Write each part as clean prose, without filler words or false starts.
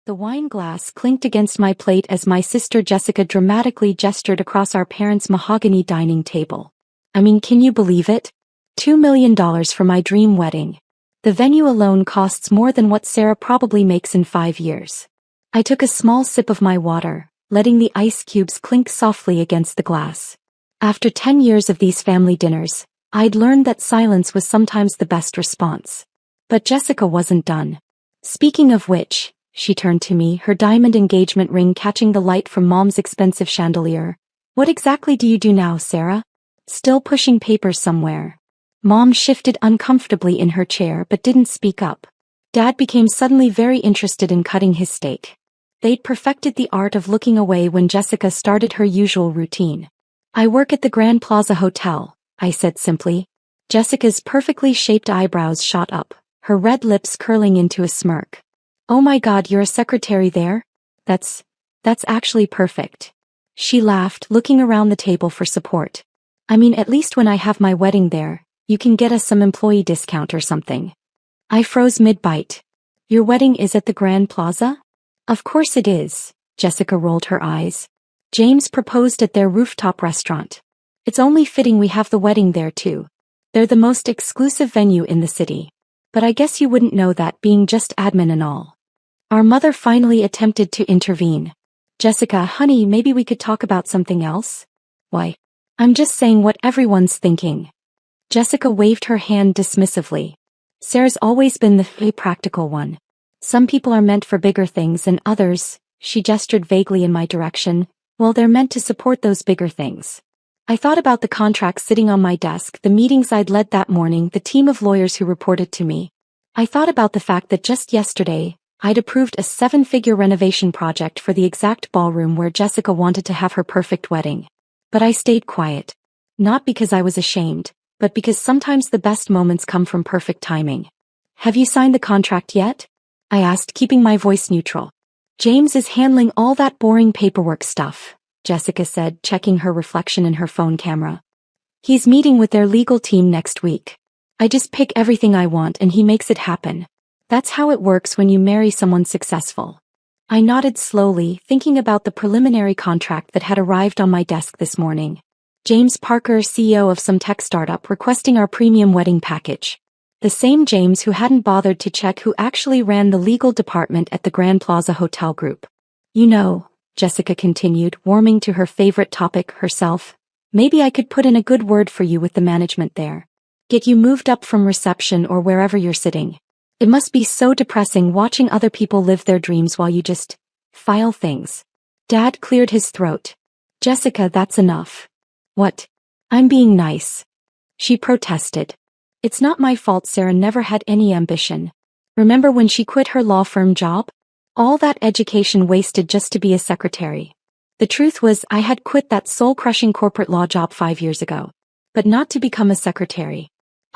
The wine glass clinked against my plate as my sister Jessica dramatically gestured across our parents' mahogany dining table. I mean, can you believe it? $2 million for my dream wedding. The venue alone costs more than what Sarah probably makes in 5 years. I took a small sip of my water, letting the ice cubes clink softly against the glass. After 10 years of these family dinners, I'd learned that silence was sometimes the best response. But Jessica wasn't done. Speaking of which, she turned to me, her diamond engagement ring catching the light from Mom's expensive chandelier. What exactly do you do now, Sarah? Still pushing papers somewhere. Mom shifted uncomfortably in her chair but didn't speak up. Dad became suddenly very interested in cutting his steak. They'd perfected the art of looking away when Jessica started her usual routine. I work at the Grand Plaza Hotel, I said simply. Jessica's perfectly shaped eyebrows shot up, her red lips curling into a smirk. Oh my God, you're a secretary there? That's actually perfect. She laughed, looking around the table for support. I mean, at least when I have my wedding there, you can get us some employee discount or something. I froze mid-bite. Your wedding is at the Grand Plaza? Of course it is, Jessica rolled her eyes. James proposed at their rooftop restaurant. It's only fitting we have the wedding there too. They're the most exclusive venue in the city. But I guess you wouldn't know that, being just admin and all. Our mother finally attempted to intervene. Jessica, honey, maybe we could talk about something else? Why? I'm just saying what everyone's thinking. Jessica waved her hand dismissively. Sarah's always been the practical one. Some people are meant for bigger things and others, she gestured vaguely in my direction, well, they're meant to support those bigger things. I thought about the contracts sitting on my desk, the meetings I'd led that morning, the team of lawyers who reported to me. I thought about the fact that just yesterday, I'd approved a 7-figure renovation project for the exact ballroom where Jessica wanted to have her perfect wedding. But I stayed quiet. Not because I was ashamed, but because sometimes the best moments come from perfect timing. Have you signed the contract yet? I asked, keeping my voice neutral. James is handling all that boring paperwork stuff, Jessica said, checking her reflection in her phone camera. He's meeting with their legal team next week. I just pick everything I want and he makes it happen. That's how it works when you marry someone successful. I nodded slowly, thinking about the preliminary contract that had arrived on my desk this morning. James Parker, CEO of some tech startup, requesting our premium wedding package. The same James who hadn't bothered to check who actually ran the legal department at the Grand Plaza Hotel Group. You know, Jessica continued, warming to her favorite topic herself, maybe I could put in a good word for you with the management there. Get you moved up from reception or wherever you're sitting. It must be so depressing watching other people live their dreams while you just file things. Dad cleared his throat. Jessica, that's enough. What? I'm being nice. She protested. It's not my fault Sarah never had any ambition. Remember when she quit her law firm job? All that education wasted just to be a secretary. The truth was I had quit that soul-crushing corporate law job 5 years ago. But not to become a secretary.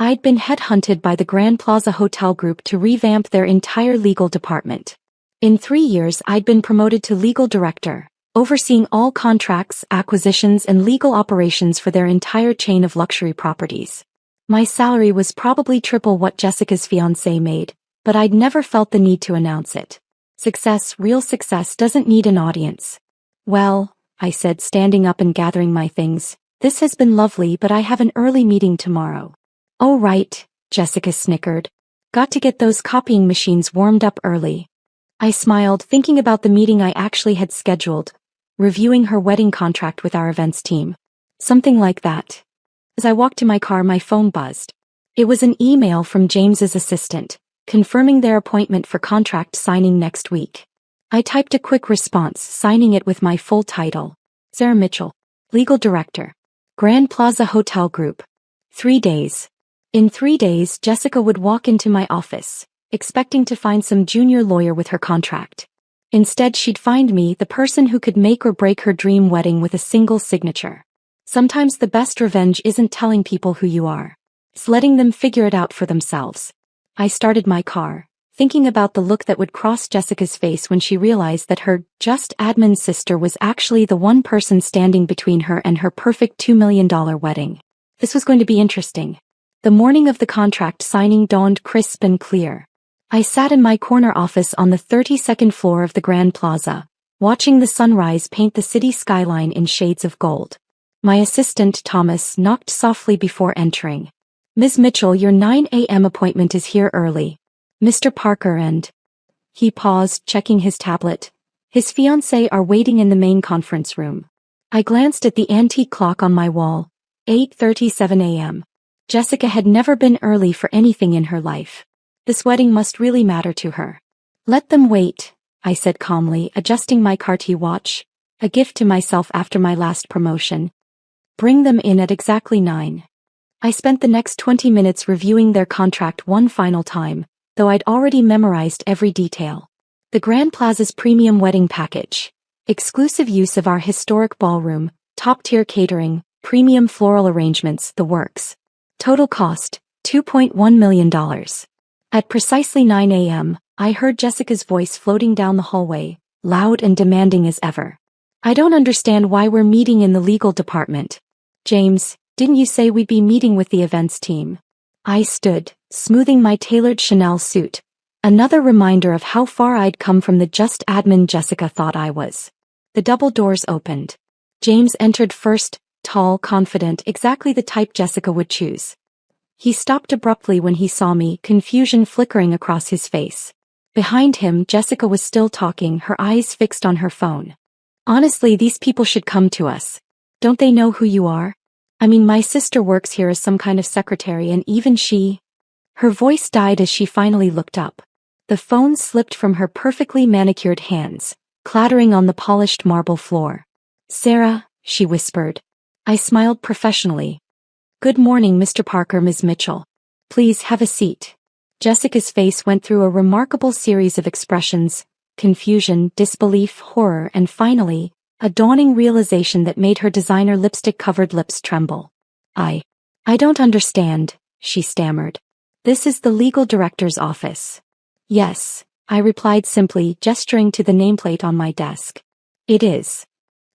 I'd been headhunted by the Grand Plaza Hotel Group to revamp their entire legal department. In 3 years I'd been promoted to legal director, overseeing all contracts, acquisitions and legal operations for their entire chain of luxury properties. My salary was probably triple what Jessica's fiancé made, but I'd never felt the need to announce it. Success, real success, doesn't need an audience. Well, I said, standing up and gathering my things, this has been lovely, but I have an early meeting tomorrow. Oh right, Jessica snickered. Got to get those copying machines warmed up early. I smiled, thinking about the meeting I actually had scheduled, reviewing her wedding contract with our events team. Something like that. As I walked to my car, my phone buzzed. It was an email from James's assistant, confirming their appointment for contract signing next week. I typed a quick response, signing it with my full title. Sarah Mitchell, Legal Director, Grand Plaza Hotel Group. 3 days. In 3 days, Jessica would walk into my office, expecting to find some junior lawyer with her contract. Instead, she'd find me, the person who could make or break her dream wedding with a single signature. Sometimes the best revenge isn't telling people who you are. It's letting them figure it out for themselves. I started my car, thinking about the look that would cross Jessica's face when she realized that her just admin sister was actually the one person standing between her and her perfect $2 million wedding. This was going to be interesting. The morning of the contract signing dawned crisp and clear. I sat in my corner office on the 32nd floor of the Grand Plaza, watching the sunrise paint the city skyline in shades of gold. My assistant, Thomas, knocked softly before entering. "Ms. Mitchell, your 9 a.m. appointment is here early. Mr. Parker and—" He paused, checking his tablet. "His fiancée are waiting in the main conference room." I glanced at the antique clock on my wall. 8:37 a.m. Jessica had never been early for anything in her life. This wedding must really matter to her. "Let them wait," I said calmly, adjusting my Cartier watch, a gift to myself after my last promotion. "Bring them in at exactly 9. I spent the next 20 minutes reviewing their contract one final time, though I'd already memorized every detail. The Grand Plaza's premium wedding package. Exclusive use of our historic ballroom, top-tier catering, premium floral arrangements, the works. Total cost, $2.1 million. At precisely 9 a.m., I heard Jessica's voice floating down the hallway, loud and demanding as ever. "I don't understand why we're meeting in the legal department. James, didn't you say we'd be meeting with the events team?" I stood, smoothing my tailored Chanel suit. Another reminder of how far I'd come from the just admin Jessica thought I was. The double doors opened. James entered first, tall, confident, exactly the type Jessica would choose. He stopped abruptly when he saw me, confusion flickering across his face. Behind him, Jessica was still talking, her eyes fixed on her phone. "Honestly, these people should come to us. Don't they know who you are? I mean, my sister works here as some kind of secretary and even she—" Her voice died as she finally looked up. The phone slipped from her perfectly manicured hands, clattering on the polished marble floor. "Sarah," she whispered. I smiled professionally. "Good morning, Mr. Parker, Ms. Mitchell. Please have a seat." Jessica's face went through a remarkable series of expressions: confusion, disbelief, horror, and finally, a dawning realization that made her designer lipstick-covered lips tremble. I don't understand," she stammered. "This is the legal director's office." "Yes," I replied simply, gesturing to the nameplate on my desk. "It is."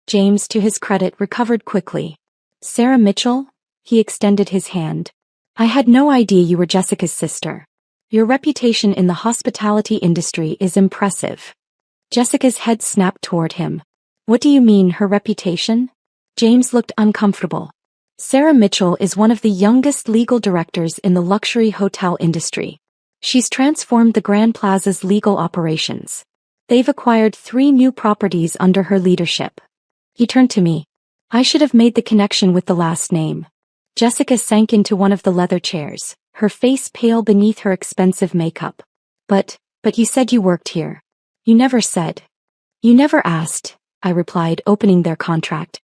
James, to his credit, recovered quickly. "Sarah Mitchell?" He extended his hand. "I had no idea you were Jessica's sister. Your reputation in the hospitality industry is impressive." Jessica's head snapped toward him. "What do you mean, her reputation?" James looked uncomfortable. "Sarah Mitchell is one of the youngest legal directors in the luxury hotel industry. She's transformed the Grand Plaza's legal operations. They've acquired 3 new properties under her leadership." He turned to me. I should have made the connection with the last name. Jessica sank into one of the leather chairs, her face pale beneath her expensive makeup. But you said you worked here. You never said." "You never asked," I replied, opening their contract.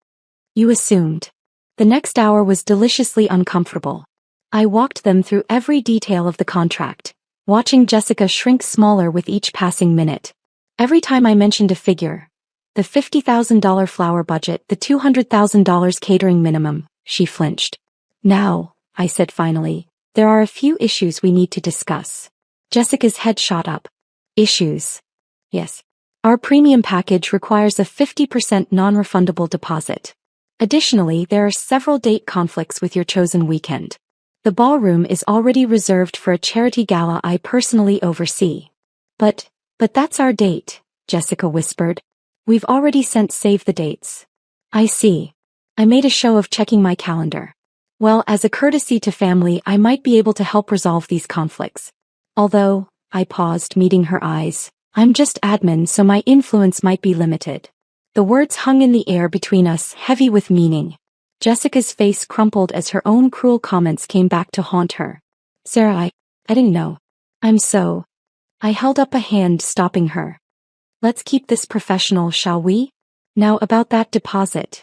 "You assumed." The next hour was deliciously uncomfortable. I walked them through every detail of the contract, watching Jessica shrink smaller with each passing minute. Every time I mentioned a figure, the $50,000 flower budget, the $200,000 catering minimum, she flinched. "Now," I said finally, "there are a few issues we need to discuss." Jessica's head shot up. "Issues?" "Yes. Our premium package requires a 50% non-refundable deposit. Additionally, there are several date conflicts with your chosen weekend. The ballroom is already reserved for a charity gala I personally oversee." But that's our date," Jessica whispered. "We've already sent save the dates." "I see." I made a show of checking my calendar. "Well, as a courtesy to family, I might be able to help resolve these conflicts. Although," I paused, meeting her eyes, "I'm just admin, so my influence might be limited." The words hung in the air between us, heavy with meaning. Jessica's face crumpled as her own cruel comments came back to haunt her. "Sarah, I didn't know. I'm so—" I held up a hand, stopping her. "Let's keep this professional, shall we? Now about that deposit."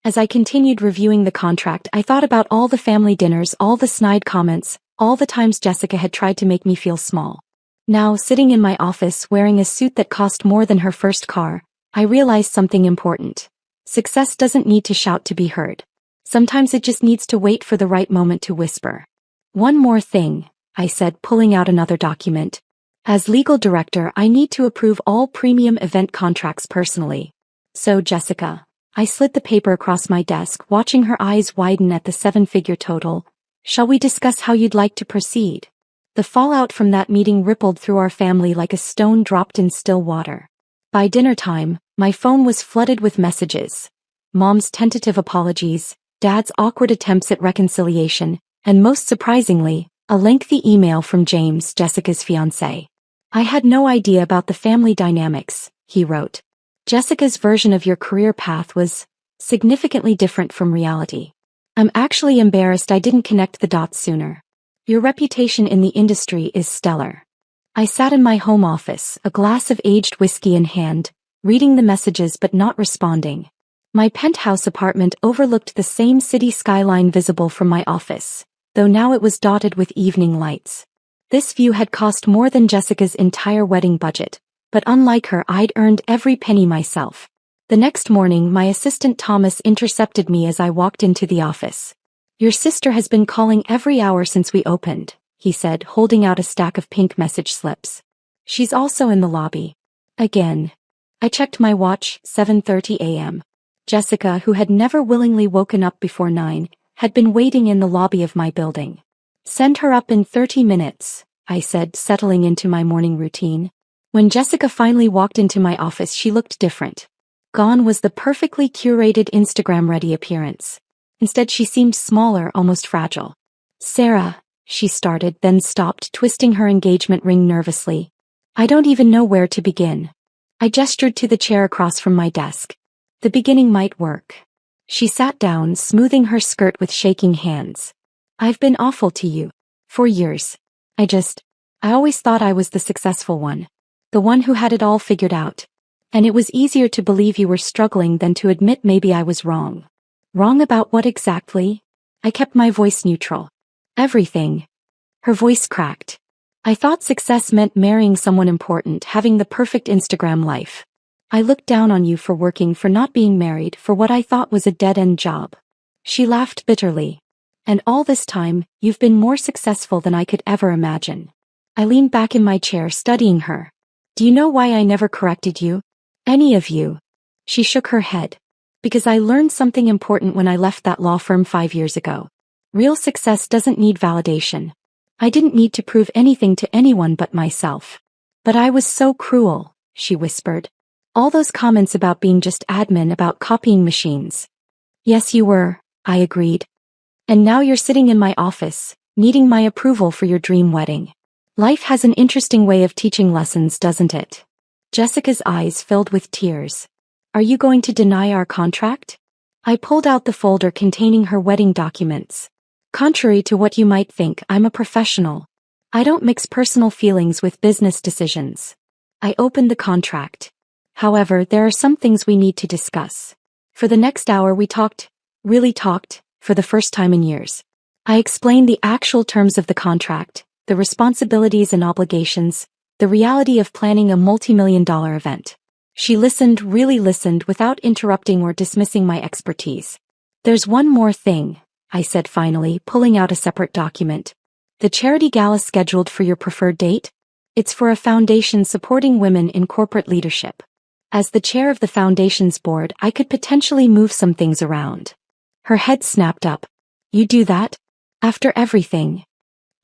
As I continued reviewing the contract, I thought about all the family dinners, all the snide comments, all the times Jessica had tried to make me feel small. Now, sitting in my office wearing a suit that cost more than her first car, I realized something important. Success doesn't need to shout to be heard. Sometimes it just needs to wait for the right moment to whisper. "One more thing," I said, pulling out another document. "As legal director, I need to approve all premium event contracts personally. So, Jessica," I slid the paper across my desk, watching her eyes widen at the 7-figure total, "shall we discuss how you'd like to proceed?" The fallout from that meeting rippled through our family like a stone dropped in still water. By dinner time, my phone was flooded with messages. Mom's tentative apologies, Dad's awkward attempts at reconciliation, and most surprisingly, a lengthy email from James, Jessica's fiancé. I had no idea about the family dynamics, he wrote. Jessica's version of your career path was significantly different from reality. I'm actually embarrassed I didn't connect the dots sooner. Your reputation in the industry is stellar. I sat in my home office, a glass of aged whiskey in hand, reading the messages but not responding. My penthouse apartment overlooked the same city skyline visible from my office, though now it was dotted with evening lights. This view had cost more than Jessica's entire wedding budget, but unlike her, I'd earned every penny myself. The next morning, my assistant Thomas intercepted me as I walked into the office. Your sister has been calling every hour since we opened, he said, holding out a stack of pink message slips. She's also in the lobby. Again. I checked my watch, 7:30 a.m. Jessica, who had never willingly woken up before 9, had been waiting in the lobby of my building. Send her up in 30 minutes, I said, settling into my morning routine. When Jessica finally walked into my office, she looked different. Gone was the perfectly curated Instagram-ready appearance. Instead, she seemed smaller, almost fragile. Sarah, she started, then stopped, twisting her engagement ring nervously. I don't even know where to begin. I gestured to the chair across from my desk. The beginning might work. She sat down, smoothing her skirt with shaking hands. I've been awful to you. For years. I always thought I was the successful one. The one who had it all figured out. And it was easier to believe you were struggling than to admit maybe I was wrong. Wrong about what exactly? I kept my voice neutral. Everything. Her voice cracked. I thought success meant marrying someone important, having the perfect Instagram life. I looked down on you for working, for not being married, for what I thought was a dead-end job. She laughed bitterly. And all this time, you've been more successful than I could ever imagine. I leaned back in my chair, studying her. Do you know why I never corrected you? Any of you? She shook her head. Because I learned something important when I left that law firm 5 years ago. Real success doesn't need validation. I didn't need to prove anything to anyone but myself. But I was so cruel, she whispered. All those comments about being just admin, about copying machines. Yes, you were, I agreed. And now you're sitting in my office, needing my approval for your dream wedding. Life has an interesting way of teaching lessons, doesn't it? Jessica's eyes filled with tears. Are you going to deny our contract? I pulled out the folder containing her wedding documents. Contrary to what you might think, I'm a professional. I don't mix personal feelings with business decisions. I opened the contract. However, there are some things we need to discuss. For the next hour we talked, really talked, for the first time in years. I explained the actual terms of the contract, the responsibilities and obligations, the reality of planning a multi-million-dollar event. She listened, really listened, without interrupting or dismissing my expertise. There's one more thing, I said finally, pulling out a separate document. The charity gala scheduled for your preferred date? It's for a foundation supporting women in corporate leadership. As the chair of the foundation's board, I could potentially move some things around. Her head snapped up. You do that? After everything?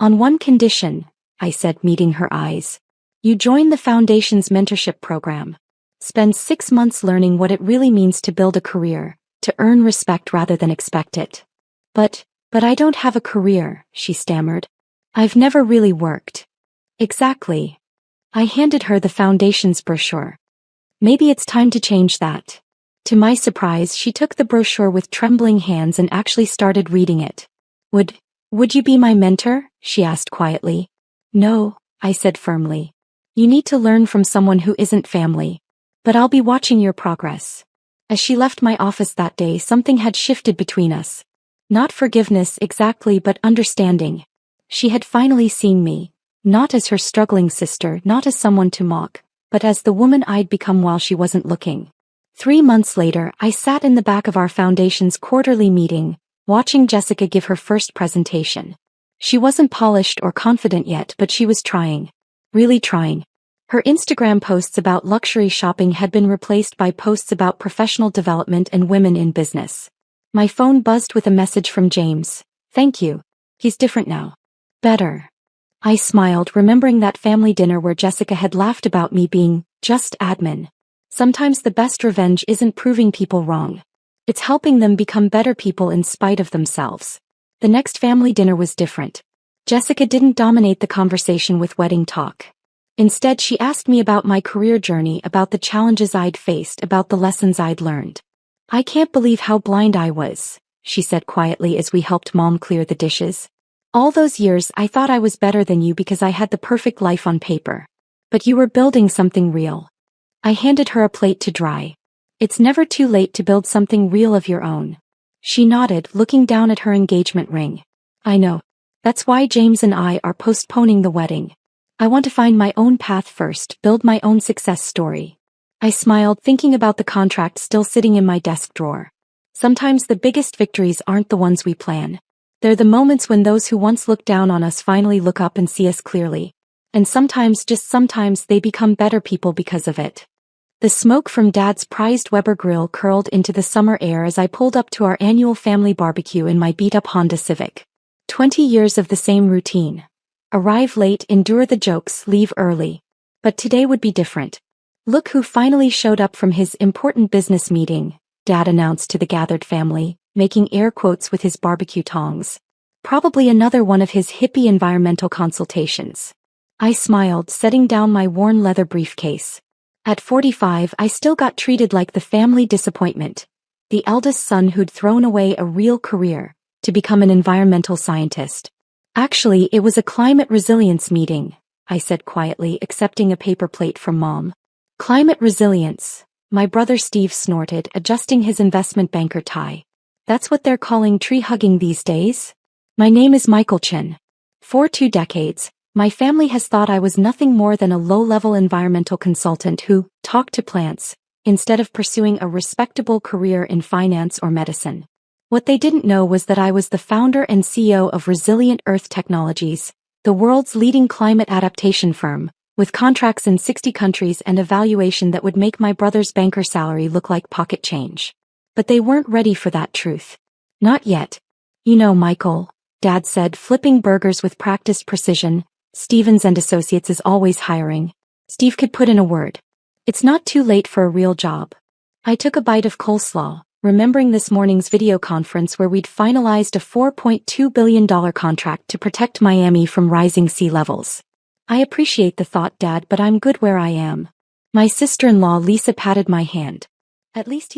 On one condition, I said, meeting her eyes. You join the foundation's mentorship program. Spend 6 months learning what it really means to build a career, to earn respect rather than expect it. But I don't have a career, she stammered. I've never really worked. Exactly. I handed her the foundation's brochure. Maybe it's time to change that. To my surprise, she took the brochure with trembling hands and actually started reading it. Would you be my mentor? She asked quietly. No, I said firmly. You need to learn from someone who isn't family. But I'll be watching your progress. As she left my office that day, something had shifted between us. Not forgiveness exactly, but understanding. She had finally seen me, not as her struggling sister, not as someone to mock, but as the woman I'd become while she wasn't looking. 3 months later, I sat in the back of our foundation's quarterly meeting, watching Jessica give her first presentation. She wasn't polished or confident yet, but she was trying. Really trying. Her Instagram posts about luxury shopping had been replaced by posts about professional development and women in business. My phone buzzed with a message from James. Thank you. He's different now. Better. I smiled, remembering that family dinner where Jessica had laughed about me being just admin. Sometimes the best revenge isn't proving people wrong. It's helping them become better people in spite of themselves. The next family dinner was different. Jessica didn't dominate the conversation with wedding talk. Instead, she asked me about my career journey, about the challenges I'd faced, about the lessons I'd learned. "I can't believe how blind I was," she said quietly as we helped Mom clear the dishes. "All those years I thought I was better than you because I had the perfect life on paper. But you were building something real." I handed her a plate to dry. "It's never too late to build something real of your own." She nodded, looking down at her engagement ring. "I know. That's why James and I are postponing the wedding. I want to find my own path first, build my own success story." I smiled, thinking about the contract still sitting in my desk drawer. Sometimes the biggest victories aren't the ones we plan. They're the moments when those who once looked down on us finally look up and see us clearly. And sometimes, just sometimes, they become better people because of it. The smoke from Dad's prized Weber grill curled into the summer air as I pulled up to our annual family barbecue in my beat-up Honda Civic. 20 years of the same routine. Arrive late, endure the jokes, leave early. But today would be different. "Look who finally showed up from his important business meeting," Dad announced to the gathered family, making air quotes with his barbecue tongs. Probably another one of his hippie environmental consultations. I smiled, setting down my worn leather briefcase. At 45, I still got treated like the family disappointment. The eldest son who'd thrown away a real career to become an environmental scientist. "Actually, it was a climate resilience meeting," I said quietly, accepting a paper plate from Mom. "Climate resilience," my brother Steve snorted, adjusting his investment banker tie. "That's what they're calling tree hugging these days?" "My name is Michael Chin. For 2 decades, my family has thought I was nothing more than a low-level environmental consultant who talked to plants, instead of pursuing a respectable career in finance or medicine. What they didn't know was that I was the founder and CEO of Resilient Earth Technologies, the world's leading climate adaptation firm, with contracts in 60 countries and a valuation that would make my brother's banker salary look like pocket change. But they weren't ready for that truth. "Not yet. You know, Michael," Dad said, flipping burgers with practiced precision. "Stevens and Associates is always hiring." Steve could put in a word. "It's not too late for a real job." I took a bite of coleslaw, remembering this morning's video conference where we'd finalized a $4.2 billion contract to protect Miami from rising sea levels. "I appreciate the thought, Dad, but I'm good where I am." My sister-in-law Lisa patted my hand. "At least